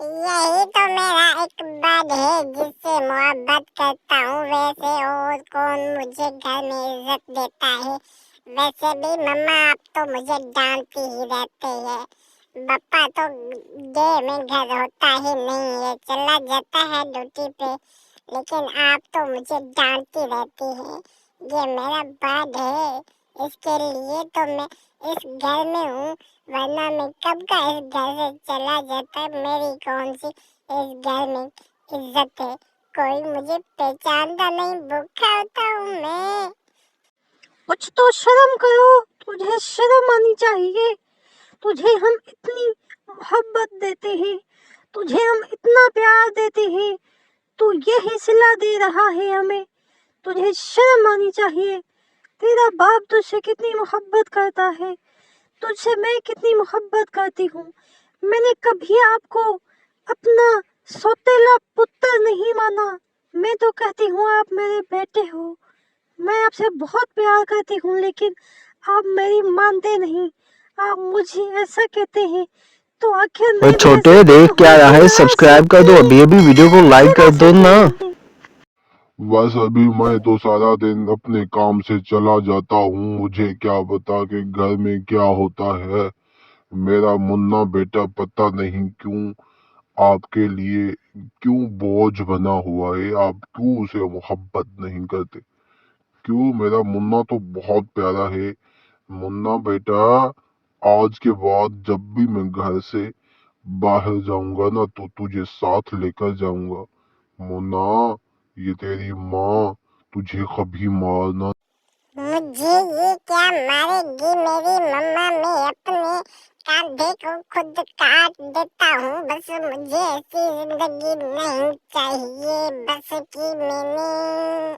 यही तो मेरा एक बर्ड है जिससे मोहब्बत करता हूँ। वैसे और कौन मुझे घर में इज्जत देता है। वैसे भी मम्मा आप तो मुझे डांटती ही रहते हैं। पापा तो डे में घर होता ही नहीं है, चला जाता है ड्यूटी पे। लेकिन आप तो मुझे डांटती रहती है। ये मेरा बर्ड है, इसके लिए तो मैं इस घर में हूँ, वरना मैं कब का इस घर से चला जाता। मेरी कौन सी इस घर में इज्जत है। कोई मुझे पहचानता नहीं, भूखा होता हूँ मैं। कुछ तो शर्म करो, तुझे शर्म आनी चाहिए। तुझे हम इतनी मोहब्बत देते हैं, तुझे हम इतना प्यार देते हैं, तू यही सिला दे रहा है हमें। तुझे शर्म आनी चाहिए। तेरा बाप तुझसे कितनी मोहब्बत करता है, तुझसे मैं कितनी मोहब्बत करती हूँ। मैंने कभी आपको अपना सौतेला पुत्र नहीं माना। मैं तो कहती हूँ आप मेरे बेटे हो। मैं आपसे बहुत प्यार करती हूँ, लेकिन आप मेरी मानते नहीं। आप मुझे ऐसा कहते हैं, तो आखिर मैं भी छोटे ऐसा देख क्यों क्या हूँ? रहा है, सब्सक्राइब कर दो अभी वीडियो को, लाइक कर दो ना। बस अभी मैं तो सारा दिन अपने काम से चला जाता हूँ, मुझे क्या पता कि घर में क्या होता है। मेरा मुन्ना बेटा पता नहीं क्यों आपके लिए क्यों बोझ बना हुआ है। आप क्यों उसे मोहब्बत नहीं करते। क्यों, मेरा मुन्ना तो बहुत प्यारा है। मुन्ना बेटा, आज के बाद जब भी मैं घर से बाहर जाऊंगा ना तो तुझे साथ लेकर जाऊंगा। मुन्ना, ये तेरी माँ तुझे कभी मारना। मुझे ये क्या मारेगी मेरी मम्मा। मैं अपने कंधे को खुद काट देता हूँ। बस मुझे ऐसी जिंदगी नहीं चाहिए बस कि मैंने